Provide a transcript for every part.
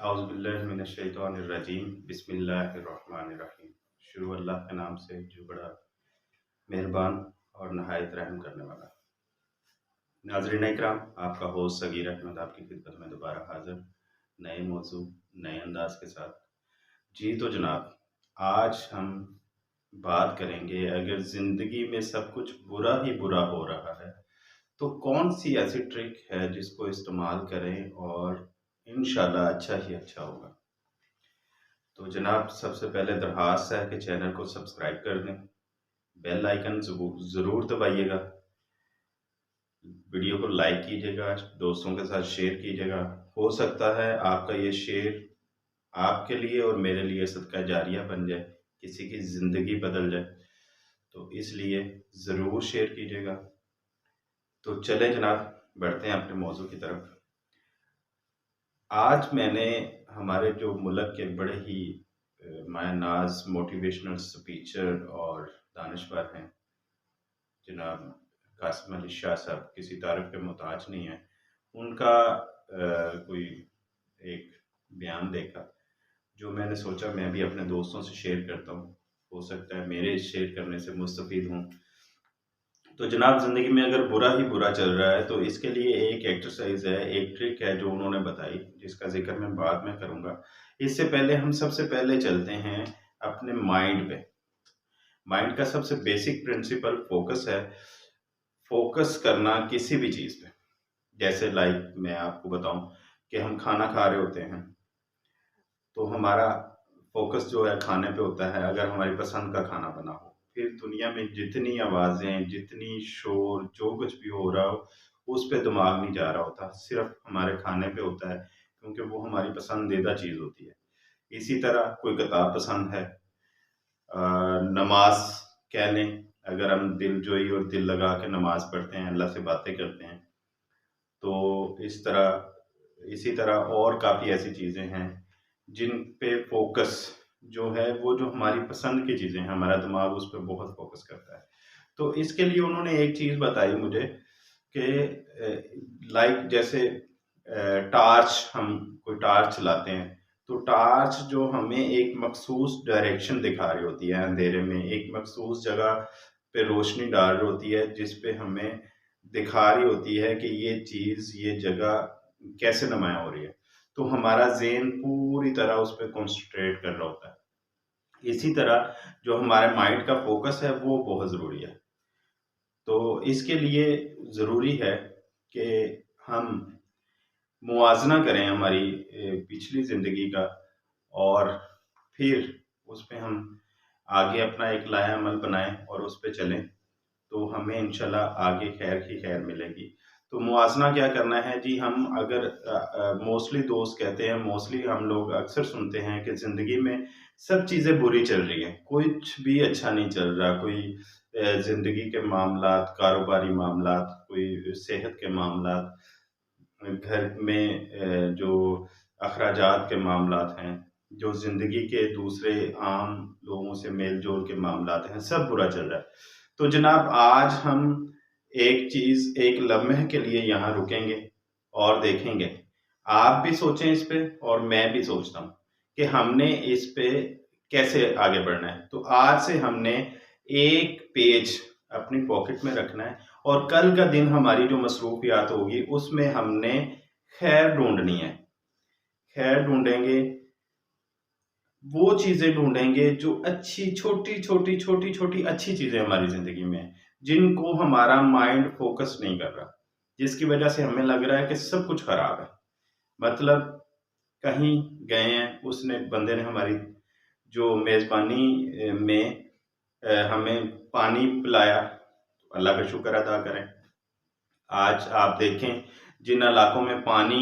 औज़ुबिल्लाहिमिनश्शैतानिर्रजीम बिस्मिल्लाहिर्रहमानिर्रहीम। शुरू अल्लाह के नाम से जो बड़ा मेहरबान और नहायत रहम करने वाला। नाज़रीन इकराम, आपका होस्ट सगीर अहमद आपकी खिदमत में दोबारा हाज़िर, नए मौज़ू नए अंदाज के साथ। जी तो जनाब, आज हम बात करेंगे, अगर ज़िंदगी में सब कुछ बुरा ही बुरा हो रहा है तो कौन सी ऐसी ट्रिक है जिसको इस्तेमाल करें और इंशाल्लाह अच्छा ही अच्छा होगा। तो जनाब, सबसे पहले दरख्वास्त है कि चैनल को सब्सक्राइब कर दें, बेल आइकन ज़रूर दबाइएगा, वीडियो को लाइक कीजिएगा, दोस्तों के साथ शेयर कीजिएगा। हो सकता है आपका ये शेयर आपके लिए और मेरे लिए सदका जारिया बन जाए, किसी की ज़िंदगी बदल जाए, तो इसलिए ज़रूर शेयर कीजिएगा। तो चलें जनाब, बढ़ते हैं अपने मौजू की तरफ। आज मैंने हमारे जो मुल्क के बड़े ही माया नाज मोटिवेशनल स्पीचर और दानिश्वर हैं, जनाब कासिम अली शाह साहब, किसी तारीफ के मोहताज नहीं है, उनका कोई एक बयान देखा जो मैंने सोचा मैं भी अपने दोस्तों से शेयर करता हूँ। हो सकता है मेरे शेयर करने से मुस्तफ़ीद हों। तो जनाब, ज़िंदगी में अगर बुरा ही बुरा चल रहा है तो इसके लिए एक एक्सरसाइज है, एक ट्रिक है जो उन्होंने बताई, जिसका जिक्र मैं बाद में करूँगा। इससे पहले हम सबसे पहले चलते हैं अपने माइंड पे। माइंड का सबसे बेसिक प्रिंसिपल फोकस है। फोकस करना किसी भी चीज़ पे। जैसे लाइक मैं आपको बताऊं कि हम खाना खा रहे होते हैं तो हमारा फोकस जो है खाने पे होता है, अगर हमारी पसंद का खाना बना हो। फिर दुनिया में जितनी आवाज़ें, जितनी शोर, जो कुछ भी हो रहा हो, उस पे दिमाग नहीं जा रहा होता, सिर्फ हमारे खाने पे होता है, क्योंकि वो हमारी पसंदीदा चीज़ होती है। इसी तरह कोई किताब पसंद है, नमाज कह लें, अगर हम दिल जोई और दिल लगा के नमाज पढ़ते हैं, अल्लाह से बातें करते हैं, तो इसी तरह और काफ़ी ऐसी चीज़ें हैं जिन पे फोकस जो है, वो जो हमारी पसंद की चीज़ें हैं, हमारा दिमाग उस पर बहुत फोकस करता है। तो इसके लिए उन्होंने एक चीज़ बताई मुझे कि लाइक जैसे टार्च, हम कोई टार्च चलाते हैं तो टार्च जो हमें एक मखसूस डायरेक्शन दिखा रही होती है, अंधेरे में एक मखसूस जगह पे रोशनी डाल रही होती है, जिस पे हमें दिखा रही होती है कि ये चीज़, ये जगह कैसे नुमायाँ हो रही है। तो हमारा ज़हन पूरी तरह उस पे कॉन्सन्ट्रेट कर रहा होता है। इसी तरह जो हमारे माइंड का फोकस है वो बहुत ज़रूरी है। तो इसके लिए ज़रूरी है कि हम मुवाज़ना करें हमारी पिछली ज़िंदगी का, और फिर उस पे हम आगे अपना एक लाया अमल बनाएँ और उस पे चलें, तो हमें इंशाल्लाह आगे खैर ही खैर मिलेगी। तो मुवाज़ना क्या करना है जी, हम अगर मोस्टली दोस्त कहते हैं, मोस्टली हम लोग अक्सर सुनते हैं कि ज़िंदगी में सब चीज़ें बुरी चल रही हैं, कुछ भी अच्छा नहीं चल रहा। कोई ज़िंदगी के मामलात, कारोबारी मामलात, कोई सेहत के मामलात, घर में जो अखराजात के मामलात हैं, जो ज़िंदगी के दूसरे आम लोगों से मेल-जोल के मामलात हैं, सब बुरा चल रहा है। तो जनाब, आज हम एक चीज़, एक लम्हे के लिए यहाँ रुकेंगे और देखेंगे। आप भी सोचें इस पे और मैं भी सोचता हूँ कि हमने इस पे कैसे आगे बढ़ना है। तो आज से हमने एक पेज अपनी पॉकेट में रखना है और कल का दिन हमारी जो मसरूफियात होगी उसमें हमने खैर ढूंढनी है। खैर ढूंढेंगे, वो चीज़ें ढूंढेंगे जो अच्छी, छोटी-छोटी अच्छी चीज़ें हमारी ज़िंदगी में हैं, जिनको हमारा माइंड फोकस नहीं कर रहा, जिसकी वजह से हमें लग रहा है कि सब कुछ खराब है। मतलब कहीं गए हैं, उसने बंदे ने हमारी जो मेज़बानी में हमें पानी पिलाया, तो अल्लाह का शुक्र अदा करें। आज आप देखें, जिन इलाकों में पानी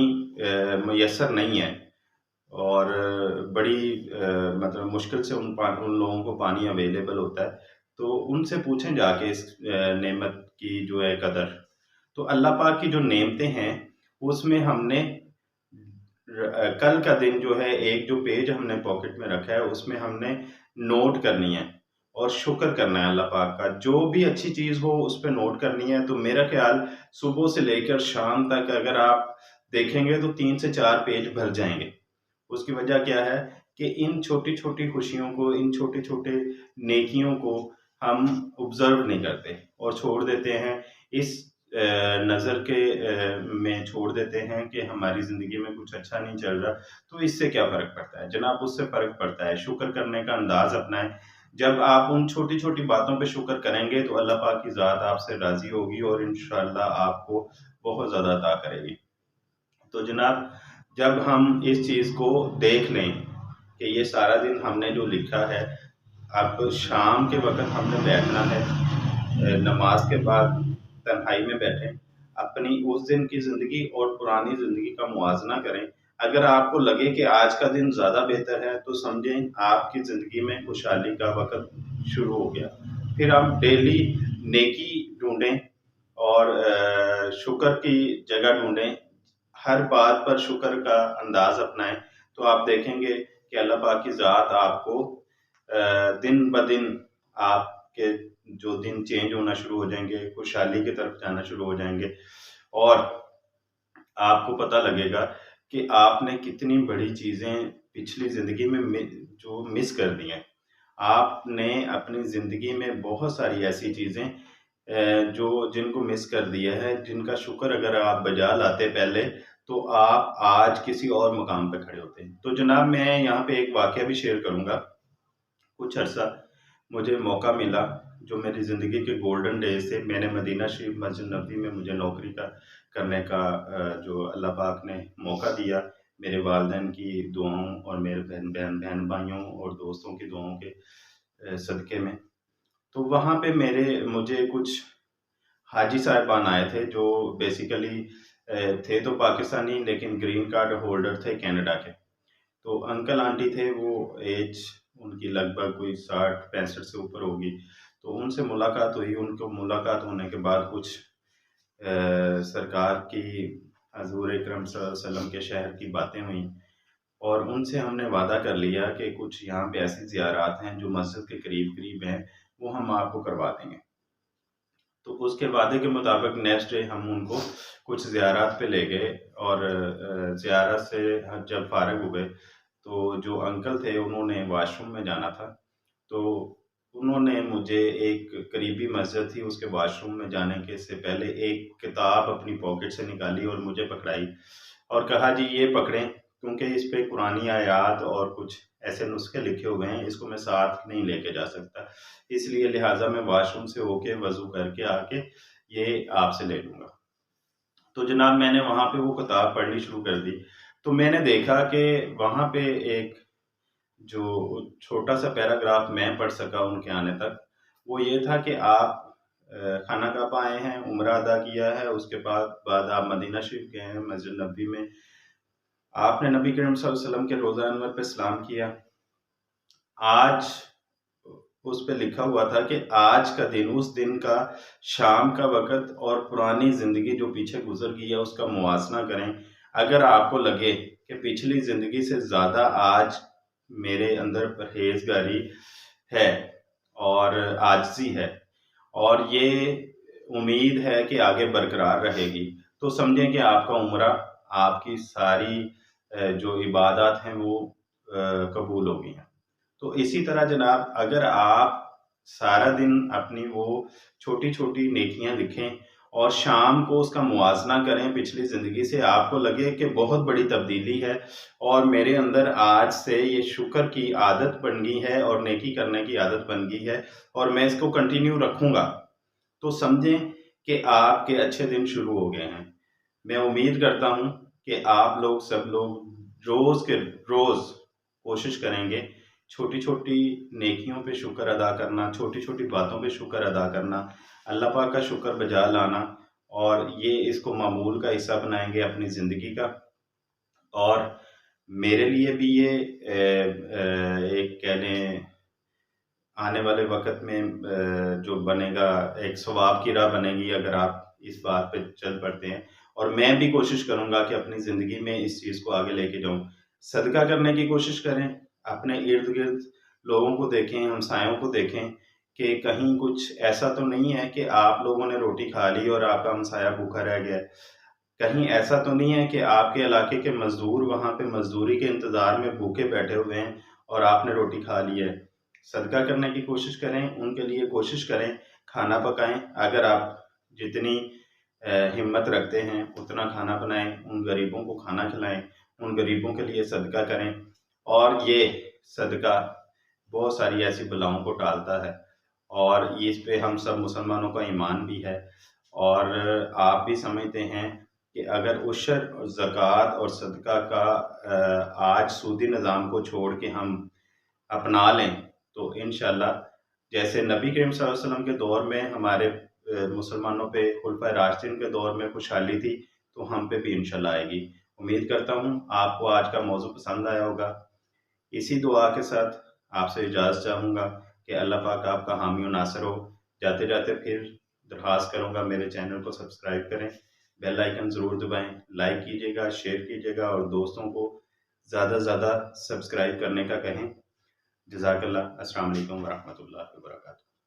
मुयस्सर नहीं है और बड़ी मतलब मुश्किल से उन लोगों को पानी अवेलेबल होता है, तो उनसे पूछें जाके इस नेमत की जो है कदर। तो अल्लाह पाक की जो नेमतें हैं, उसमें हमने कल का दिन जो है, एक जो पेज हमने पॉकेट में रखा है, उसमें हमने नोट करनी है और शुक्र करना है अल्लाह पाक का। जो भी अच्छी चीज़ हो उस पे नोट करनी है। तो मेरा ख्याल सुबह से लेकर शाम तक अगर आप देखेंगे तो 3 से 4 पेज भर जाएंगे उसकी वजह क्या है कि इन छोटी-छोटी खुशियों को, इन छोटे-छोटे नेकियों को हम ऑब्ज़र्व नहीं करते और छोड़ देते हैं। इस नज़र के में छोड़ देते हैं कि हमारी ज़िंदगी में कुछ अच्छा नहीं चल रहा, तो इससे क्या फ़र्क पड़ता है? जनाब, उससे फ़र्क पड़ता है, शुक्र करने का अंदाज़ अपनाएँ। जब आप उन छोटी-छोटी बातों पे शुक्र करेंगे, तो अल्लाह पाक की ज़ात आपसे राज़ी होगी और इंशाअल्लाह आपको बहुत ज़्यादा अता करेगी। तो जनाब, जब हम इस चीज़ को देख लें कि ये सारा दिन हमने जो लिखा है, अब शाम के वक़्त हमने बैठना है, नमाज के बाद तन्हाई में बैठें, अपनी उस दिन की ज़िंदगी और पुरानी ज़िंदगी का मुवाज़ना करें। अगर आपको लगे कि आज का दिन ज़्यादा बेहतर है, तो समझें आपकी ज़िंदगी में खुशहाली का वक़्त शुरू हो गया। फिर आप डेली नेकी ढूँढें और शुक्र की जगह ढूँढें। हर बात पर शुक्र का अंदाज़ अपनाएँ, तो आप देखेंगे कि अल्लाह पाक की ज़ात आपको दिन-ब-दिन आपके जो दिन चेंज होना शुरू हो जाएँगे, खुशहाली की तरफ जाना शुरू हो जाएँगे और आपको पता लगेगा कि आपने कितनी बड़ी चीज़ें पिछली ज़िंदगी में जो मिस कर दी हैं। आपने अपनी ज़िंदगी में बहुत सारी ऐसी चीज़ें जो जिनको मिस कर दिया है, जिनका शुक्र अगर आप बजा लाते पहले, तो आप आज किसी और मुकाम पे खड़े होते। तो जनाब, मैं यहाँ पे एक वाक़या भी शेयर करूँगा। कुछ अरसा मुझे मौका मिला, जो मेरी ज़िंदगी के गोल्डन डेज़ थे। मैंने मदीना शरीफ मस्जिद नबवी में मुझे नौकरी का करने का जो अल्लाह पाक ने मौका दिया, मेरे वालिदैन की दुआओं और मेरे बहन-भाइयों और दोस्तों की दुआओं के सदक़े में। तो वहाँ पे मुझे कुछ हाजी साहिबान आए थे, जो बेसिकली थे तो पाकिस्तानी, लेकिन ग्रीन कार्ड होल्डर थे कनाडा के। तो अंकल आंटी थे, वो एज उनकी लगभग कोई 60-65 से ऊपर होगी। तो उनसे मुलाकात हुई, उनको मुलाकात होने के बाद कुछ सरकार की, हज़ूर अकरम सल्लल्लाहु अलैहि वसल्लम के शहर की बातें हुई और उनसे हमने वादा कर लिया कि कुछ यहाँ पे ऐसी ज़ियारात हैं जो मस्जिद के करीब-करीब हैं, वो हम आपको करवा देंगे। तो उसके वादे के मुताबिक नेक्स्ट डे हम उनको कुछ ज़ियारत पे ले गए और ज़ियारत से जब फ़ारिग हुए, तो जो अंकल थे उन्होंने वॉशरूम में जाना था। तो उन्होंने मुझे, एक करीबी मस्जिद थी, उसके वॉशरूम में जाने के से पहले एक किताब अपनी पॉकेट से निकाली और मुझे पकड़ाई और कहा, जी ये पकड़ें, क्योंकि इस पे कुरानी आयात और कुछ ऐसे नुस्खे लिखे हुए हैं, इसको मैं साथ नहीं लेके जा सकता। इसलिए लिहाज़ा मैं वॉशरूम से होके वज़ू करके आके ये आपसे ले लूँगा। तो जनाब, मैंने वहाँ पे वो किताब पढ़नी शुरू कर दी। तो मैंने देखा कि वहाँ पे एक जो छोटा-सा पैराग्राफ मैं पढ़ सका उनके आने तक, वो ये था कि आप खाना काबा आए हैं, उम्रा अदा किया है, उसके बाद आप मदीना शरीफ गए हैं, मस्जिद नबवी में आपने नबी करीम सल्लल्लाहु अलैहि वसल्लम के रोज़ा अनवर पे सलाम किया। आज उस पे लिखा हुआ था कि आज का दिन, उस दिन का शाम का वक़्त और पुरानी ज़िंदगी जो पीछे गुज़र गई है, उसका मुवाज़ना करें। अगर आपको लगे कि पिछली ज़िंदगी से ज़्यादा आज मेरे अंदर परहेज़गारी है और आजिज़ी है और ये उम्मीद है कि आगे बरकरार रहेगी, तो समझें कि आपका उम्रा, आपकी सारी जो इबादत हैं वो कबूल हो गई हैं। तो इसी तरह जनाब, अगर आप सारा दिन अपनी वो छोटी-छोटी नेकियां लिखें और शाम को उसका मुवाज़ना करें पिछली ज़िंदगी से, आपको लगे कि बहुत बड़ी तब्दीली है और मेरे अंदर आज से ये शुक्र की आदत बन गई है और नेकी करने की आदत बन गई है और मैं इसको कंटिन्यू रखूँगा, तो समझें कि आपके अच्छे दिन शुरू हो गए हैं। मैं उम्मीद करता हूँ कि आप लोग, सब लोग रोज़ के रोज़ कोशिश करेंगे छोटी-छोटी नेकियों पे शुक्र अदा करना, छोटी-छोटी बातों पे शुक्र अदा करना, अल्लाह पाक का शुक्र बजा लाना और ये इसको मामूल का हिस्सा बनाएँगे अपनी ज़िंदगी का। और मेरे लिए भी ये एक कह लें, आने वाले वक़्त में जो बनेगा, एक सवाब की राह बनेगी अगर आप इस बात पे चल पड़ते हैं और मैं भी कोशिश करूँगा कि अपनी ज़िंदगी में इस चीज़ को आगे लेके जाऊँ। सदका करने की कोशिश करें, अपने इर्द-गिर्द लोगों को देखें, हमसायों को देखें कि कहीं कुछ ऐसा तो नहीं है कि आप लोगों ने रोटी खा ली और आपका हमसाया भूखा रह गया है। कहीं ऐसा तो नहीं है कि आपके इलाके के मज़दूर वहाँ पे मज़दूरी के इंतज़ार में भूखे बैठे हुए हैं और आपने रोटी खा ली है। सदका करने की कोशिश करें, उनके लिए कोशिश करें, खाना पकाएँ। अगर आप जितनी हिम्मत रखते हैं उतना खाना बनाएँ, उन गरीबों को खाना खिलाएँ, उन गरीबों के लिए सदका करें। और ये सदका बहुत सारी ऐसी बलाओं को टालता है और इस पे हम सब मुसलमानों का ईमान भी है। और आप भी समझते हैं कि अगर उशर और ज़कात और सदका का आज सूदी निज़ाम को छोड़ के हम अपना लें तो इंशाअल्लाह जैसे नबी करीम सल्लल्लाहु अलैहि वसल्लम के दौर में हमारे मुसलमानों पे खुलफाए राशिदीन के दौर में खुशहाली थी, तो हम पे भी इंशाअल्लाह आएगी। उम्मीद करता हूँ आपको आज का मौज़ू पसंद आया होगा। इसी दुआ के साथ आपसे इजाज़त चाहूँगा कि अल्लाह पाक आपका हामी और नासिर हो। जाते जाते फिर दरख्वास्त करूँगा मेरे चैनल को सब्सक्राइब करें, बेल आइकन ज़रूर दबाएँ, लाइक कीजिएगा, शेयर कीजिएगा और दोस्तों को ज़्यादा से ज़्यादा सब्सक्राइब करने का कहें। जज़ाकल्लाह। अस्सलाम वालेकुम व रहमतुल्लाहि व बरकातुहू।